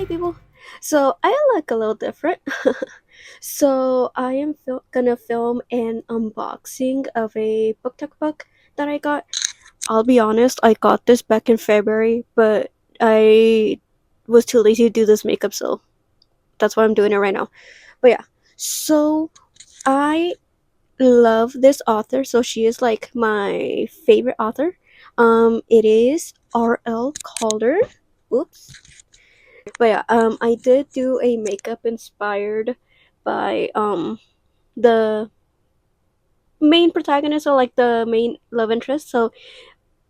Hey people. So I look a little different. So I am gonna film an unboxing of a book that I got. I'll be honest, I got this back in February, but I was too lazy to do this makeup, so that's why I'm doing it right now. But yeah, so I love this author. So she is like my favorite author. It is R.L. Calder. Oops. But yeah, I did do a makeup inspired by the main protagonist, or like the main love interest. So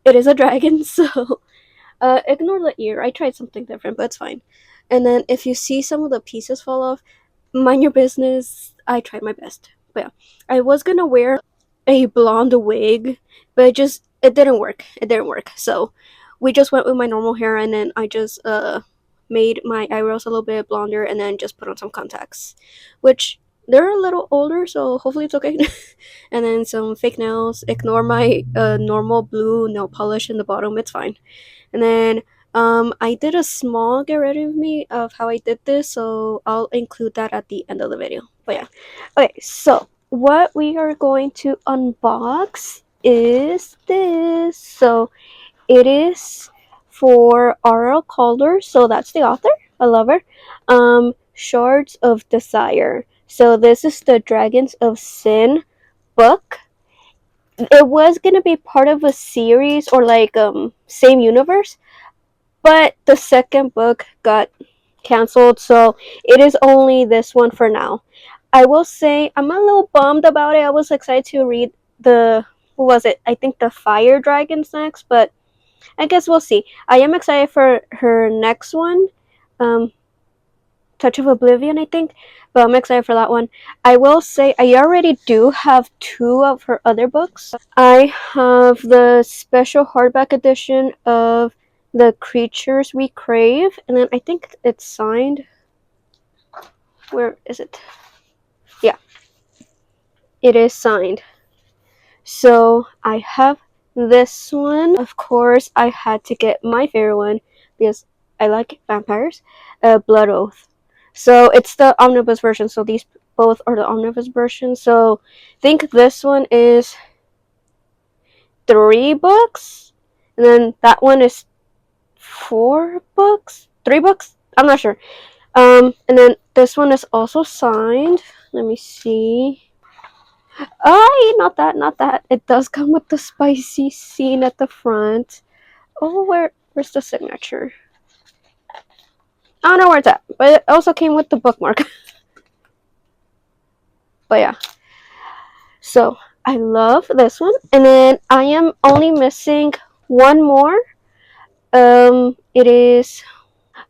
it is a dragon. So ignore the ear. I tried something different, but it's fine. And then if you see some of the pieces fall off, mind your business. I tried my best. But yeah, I was gonna wear a blonde wig, but it didn't work. It didn't work. So we just went with my normal hair, and then I just made my eyebrows a little bit blonder, and then just put on some contacts, which they're a little older, so hopefully it's okay. And then some fake nails. Ignore my normal blue nail polish in the bottom. It's fine. And then I did a small get ready with me of how I did this, so I'll include that at the end of the video. But yeah. Okay, so what we are going to unbox is this. So it is for R.L. Calder, so that's the author. I love her. Shards of Desire. So this is the Dragons of Sin book. It was gonna be part of a series, or like same universe, but the second book got canceled, so it is only this one for now. I will say I'm a little bummed about it. I was excited to read the, what was it? I think the Fire Dragons next, but I guess we'll see. I am excited for her next one, um, Touch of Oblivion, I think, but I'm excited for that one. I will say I already do have two of her other books. I have the special hardback edition of The Creatures We Crave, and then I think it's signed. Where is it? Yeah, it is signed. So I have this one. Of course, I had to get my favorite one because I like vampires. Blood Oath. So it's the omnibus version. So these both are the omnibus version. So I think this one is 3 books, and then that one is 4 books, 3 books. I'm not sure. And then this one is also signed. Let me see. Oh, not that, not that. It does come with the spicy scene at the front. Oh, where's the signature? I don't know where it's at, but it also came with the bookmark. But yeah, so I love this one, and then I am only missing one more. It is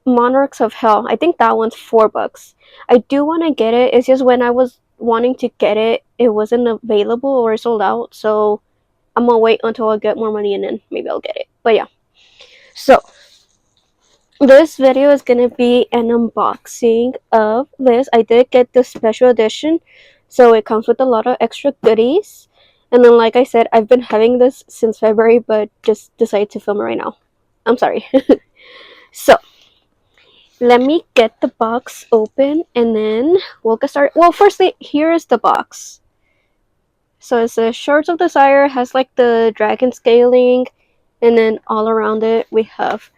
Monarchs of Hell. I think that one's 4 bucks. I do want to get it. It's just when I was wanting to get it, it wasn't available or sold out. So I'm gonna wait until I get more money, and then maybe I'll get it. But yeah. So this video is gonna be an unboxing of this. I did get the special edition, so it comes with a lot of extra goodies. And then, like I said, I've been having this since February, but just decided to film it right now. I'm sorry. So let me get the box open, and then we'll get started. Well, firstly, here is the box. So it says Shards of Desire, has like the dragon scaling, and then all around it we have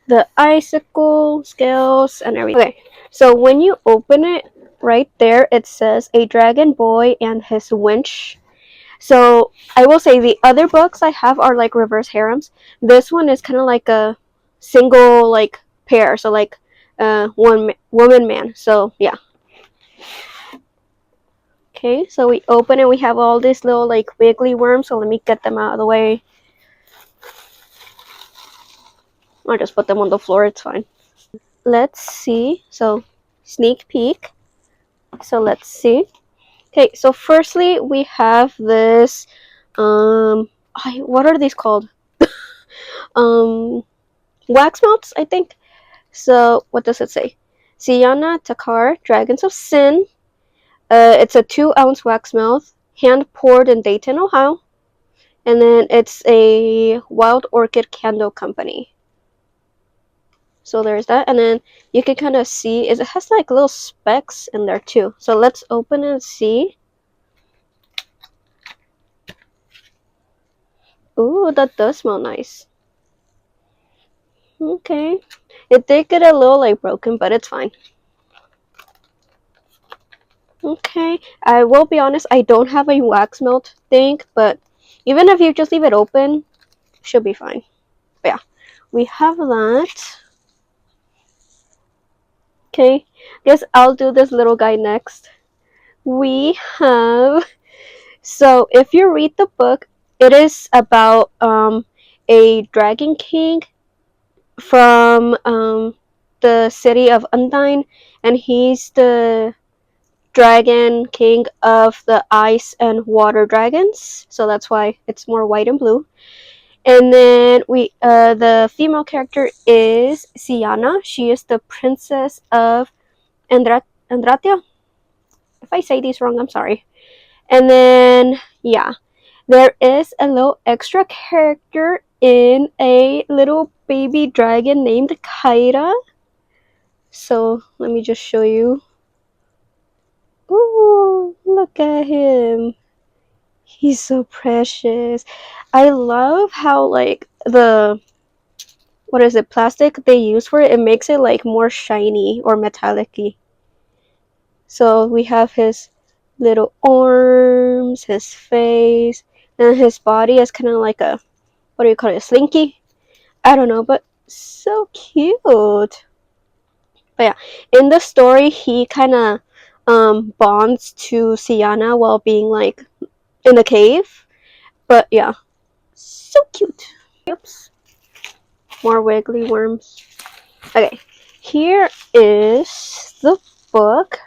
the icicle scales and everything. Okay, so when you open it, right there it says a dragon boy and his winch. So I will say the other books I have are like reverse harems. This one is kind of like a single like pair, so like one woman man. So yeah. Okay, so we open it. We have all these little like wiggly worms. So let me get them out of the way. I'll just put them on the floor. It's fine. Let's see. So sneak peek. So let's see. Okay, so firstly we have this what are these called? um Wax melts, I think. So what does it say? Sienna Takar, Dragons of Sin. It's a 2-ounce wax melt, hand poured in Dayton, Ohio. And then it's a Wild Orchid Candle Company. So there's that, and then you can kind of see it has like little specks in there too. So let's open it and see. Ooh, that does smell nice. Okay. It did get a little like broken, but it's fine. Okay. I will be honest, I don't have a wax melt thing, but even if you just leave it open, should be fine. But yeah, we have that. Okay. Guess I'll do this little guy next. We have, so if you read the book, it is about a dragon king from the city of Undine, and he's the dragon king of the ice and water dragons. So that's why it's more white and blue. And then the female character is Siana. She is the princess of Andratia. If I say these wrong, I'm sorry. And then yeah, there is a little extra character in a little baby dragon named Kaira. So let me just show you. Ooh, look at him. He's so precious. I love how like the what is it, plastic they use for it, it makes it like more shiny or metallic-y. So we have his little arms, his face, and his body is kind of like a, what do you call it, a slinky? I don't know, but so cute. But yeah, in the story, he kind of bonds to Siana while being like in the cave. But yeah, so cute. Oops, more wiggly worms. Okay, here is the book.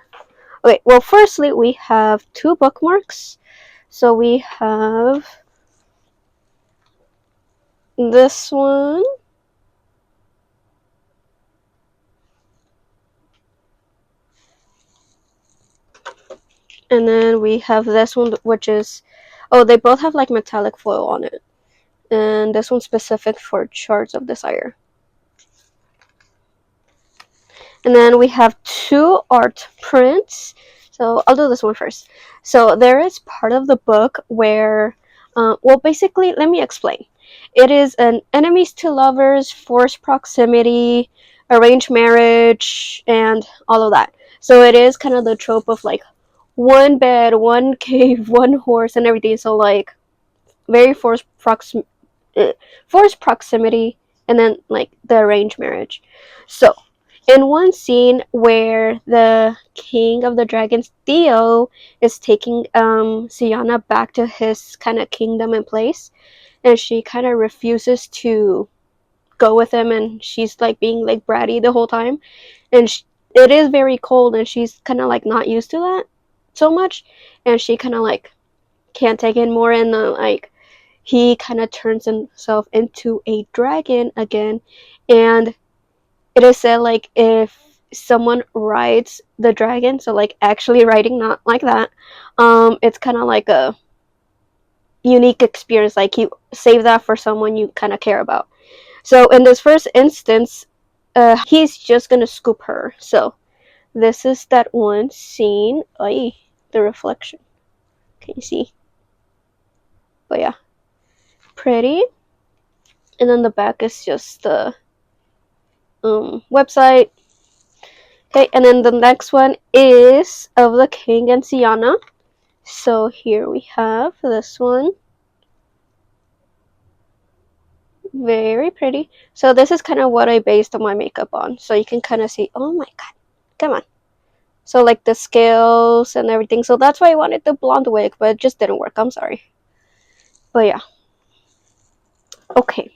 Okay, well, firstly, we have two bookmarks. So we have this one. And then we have this one, which is, oh, they both have like metallic foil on it. And this one's specific for Shards of Desire. And then we have two art prints. So I'll do this one first. So there is part of the book where, well, basically, let me explain. It is an enemies to lovers, forced proximity, arranged marriage, and all of that. So it is kind of the trope of like one bed, one cave, one horse, and everything. So like very forced proximity, and then like the arranged marriage. So in one scene where the king of the dragons, Theo, is taking Siana back to his kind of kingdom and place, and she kind of refuses to go with him, and she's like being like bratty the whole time, and it is very cold, and she's kind of like not used to that so much, and she kind of like can't take it more, and like he kind of turns himself into a dragon again, and it is said like if someone rides the dragon, so like actually riding, not like that, it's kind of like a unique experience, like you save that for someone you kind of care about. So in this first instance, he's just gonna scoop her. So this is that one scene. Ay, the reflection, can you see? But yeah, pretty. And then the back is just the website. Okay, and then the next one is of the king and Siana. So here we have this one. Very pretty. So this is kind of what I based my makeup on. So you can kind of see, oh my god, come on. So like the scales and everything. So that's why I wanted the blonde wig, but it just didn't work. I'm sorry. But yeah. Okay.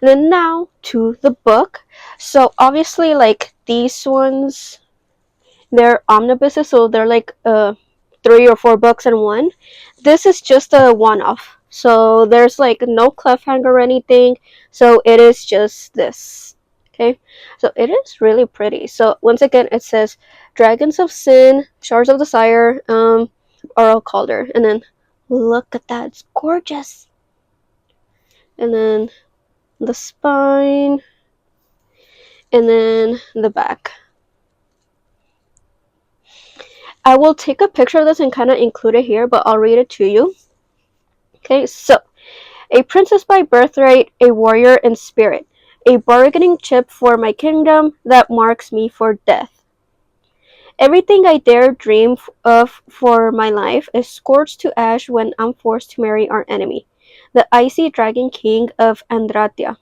And then now to the book. So obviously like these ones, they're omnibuses, so they're like 3 or 4 books in one. This is just a one-off, so there's like no cliffhanger or anything. So it is just this. Okay, so it is really pretty. So once again, it says Dragons of Sin, Shards of Desire, or Caulder, and then look at that, it's gorgeous. And then the spine, And then the back. I will take a picture of this and kind of include it here, but I'll read it to you. Okay, so a princess by birthright, a warrior in spirit, a bargaining chip for my kingdom that marks me for death. Everything I dare dream of for my life is scorched to ash when I'm forced to marry our enemy, the icy dragon king of Andratia.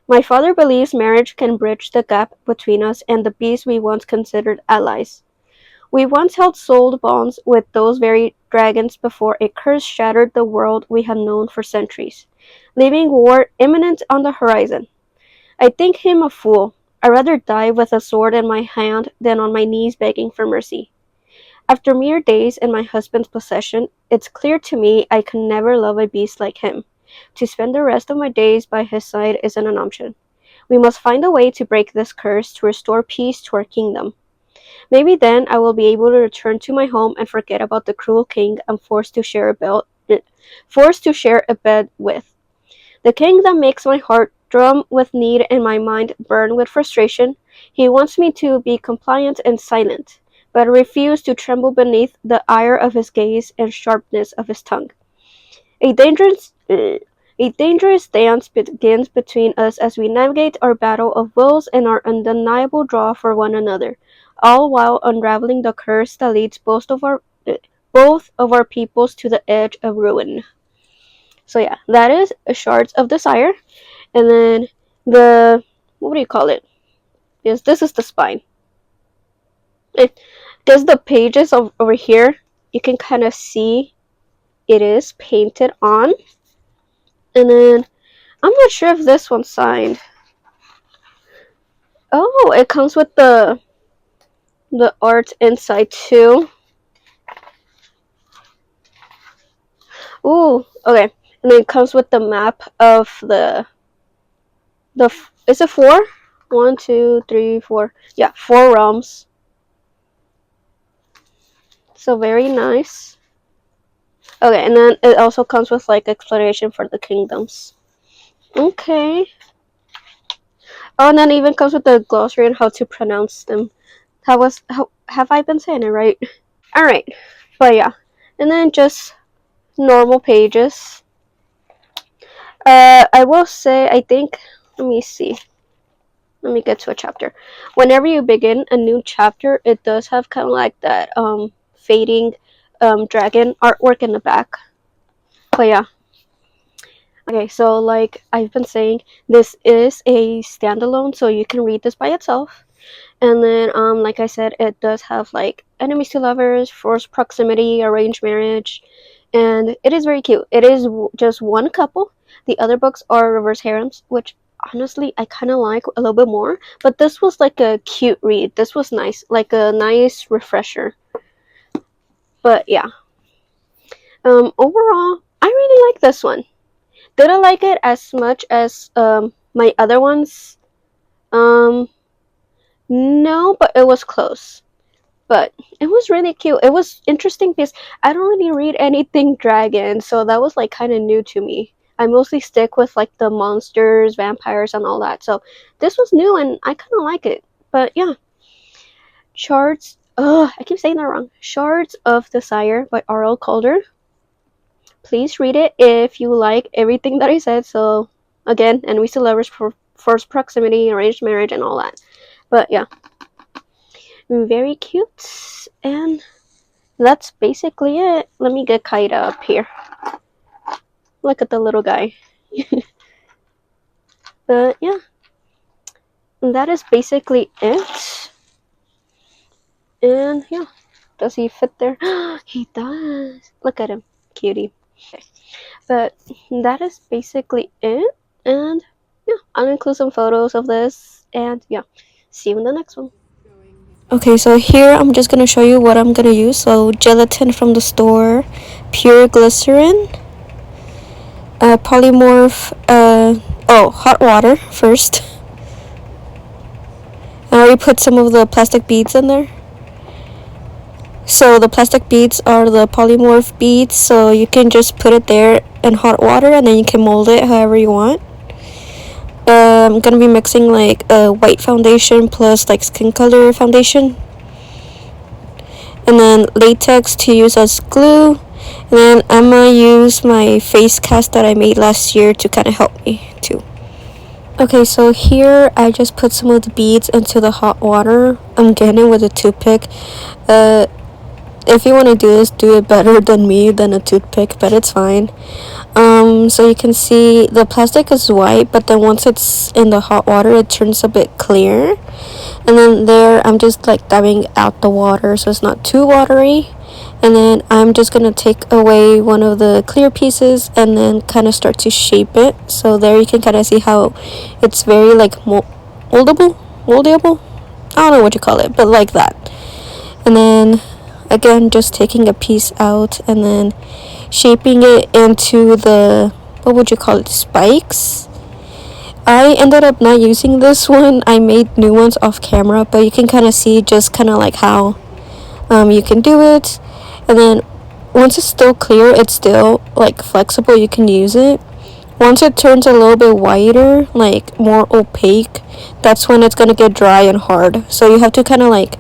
My father believes marriage can bridge the gap between us and the beasts we once considered allies. We once held soul bonds with those very dragons before a curse shattered the world we had known for centuries, leaving war imminent on the horizon. I think him a fool. I'd rather die with a sword in my hand than on my knees begging for mercy. After mere days in my husband's possession, it's clear to me I can never love a beast like him. To spend the rest of my days by his side isn't an option. We must find a way to break this curse to restore peace to our kingdom. Maybe then I will be able to return to my home and forget about the cruel king I'm forced to share a bed with. The king that makes my heart drum with need and my mind burn with frustration. He wants me to be compliant and silent, but I refuse to tremble beneath the ire of his gaze and sharpness of his tongue. A dangerous a dangerous dance begins between us as we navigate our battle of wills and our undeniable draw for one another, all while unraveling the curse that leads both of our peoples to the edge of ruin. So yeah, that is Shards of Desire, and then the what do you call it? Yes, this is the spine. Because the pages over here, you can kind of see it is painted on, and then I'm not sure if this one's signed. Oh, it comes with the art inside too. Ooh, okay. And then it comes with the map of the is it four? 1, 2, 3, 4. Yeah, 4 realms. So very nice. Okay, and then it also comes with like explanation for the kingdoms. Okay. Oh, and then it even comes with the glossary on how to pronounce them. How have I been saying it right? All right, but yeah, and then just normal pages. I will say I think. Let me see. Let me get to a chapter. Whenever you begin a new chapter, it does have kind of like that fading dragon artwork in the back. But yeah. Okay, so like I've been saying, this is a standalone, so you can read this by itself. And then, like I said, it does have like enemies to lovers, forced proximity, arranged marriage, and it is very cute. It is just one couple. The other books are reverse harems, which honestly I kind of like a little bit more. But this was like a cute read. This was nice, like a nice refresher. But yeah, overall, I really like this one. Didn't like it as much as my other ones. Um, no, but it was close. But it was really cute. It was interesting because I don't really read anything dragon, so that was like kind of new to me. I mostly stick with like the monsters, vampires, and all that. So this was new, and I kind of like it. But yeah, Shards. I keep saying that wrong. Shards of Desire by R.L. Caulder. Please read it if you like everything that I said. So again, enemies to lovers, for forced proximity, arranged marriage, and all that. But yeah, very cute, and that's basically it. Let me get Kaida up here. Look at the little guy. But yeah, that is basically it. And yeah, does he fit there? He does. Look at him, cutie. Okay. But that is basically it. And yeah, I'll include some photos of this. And yeah, see you in the next one. Okay, so here I'm just gonna show you what I'm gonna use. So gelatin from the store, pure glycerin, polymorph, hot water first. I already put some of the plastic beads in there. So the plastic beads are the polymorph beads, so you can just put it there in hot water and then you can mold it however you want. I'm gonna be mixing like a white foundation plus like skin color foundation, and then latex to use as glue, and then I'm gonna use my face cast that I made last year to kind of help me too. Okay, so here I just put some of the beads into the hot water. I'm getting it with a toothpick. If you want to do this, do it better than me than a toothpick, but it's fine. So you can see the plastic is white, but then once it's in the hot water, it turns a bit clear. And then there, I'm just like dabbing out the water so it's not too watery. And then I'm just gonna take away one of the clear pieces and then kind of start to shape it. So there you can kind of see how it's very like moldable. I don't know what you call it, but like that. And then again, just taking a piece out and then shaping it into the, what would you call it, spikes. I ended up not using this one. I made new ones off camera, but you can kind of see just kind of like how you can do it. And then once it's still clear, it's still like flexible, you can use it. Once it turns a little bit whiter, like more opaque, that's when it's gonna get dry and hard. So you have to kind of like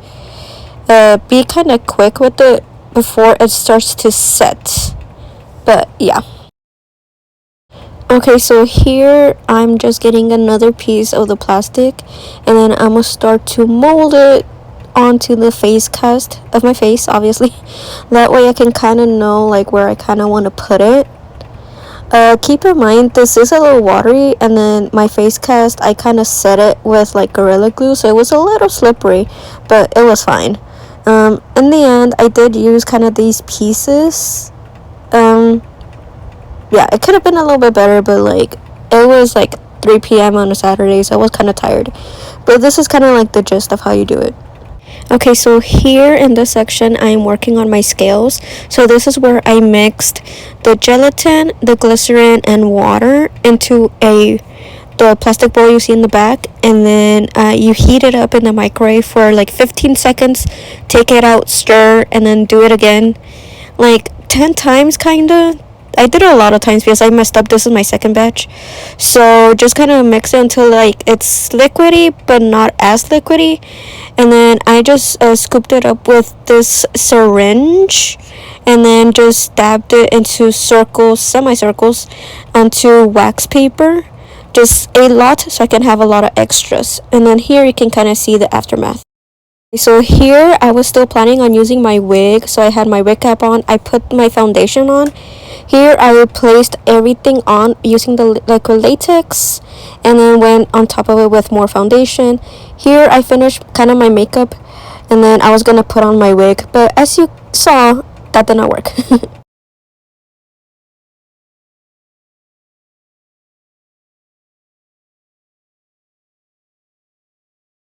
be kind of quick with it before it starts to set. But yeah. Okay, so here I'm just getting another piece of the plastic, and then I'm gonna start to mold it onto the face cast of my face, obviously. That way I can kind of know like where I kind of want to put it. Keep in mind this is a little watery, and then my face cast I kind of set it with like Gorilla Glue, so it was a little slippery, but it was fine. In the end, I did use kind of these pieces. Yeah, it could have been a little bit better, but like it was like 3 p.m. on a Saturday, so I was kind of tired. But this is kind of like the gist of how you do it. Okay, so here in this section, I'm working on my scales. So this is where I mixed the gelatin, the glycerin, and water into the plastic bowl you see in the back, and then you heat it up in the microwave for like 15 seconds, take it out, stir, and then do it again like 10 times kinda. I did it a lot of times because I messed up. This is my second batch. So just kind of mix it until like it's liquidy but not as liquidy. And then I just scooped it up with this syringe and then just dabbed it into circles, semicircles, onto wax paper. Just a lot so I can have a lot of extras. And then here you can kind of see the aftermath. So here I was still planning on using my wig, so I had my wig cap on. I put my foundation on. Here I replaced everything on using the liquid latex, and then went on top of it with more foundation. Here I finished kind of my makeup, and then I was gonna put on my wig, but as you saw, that did not work.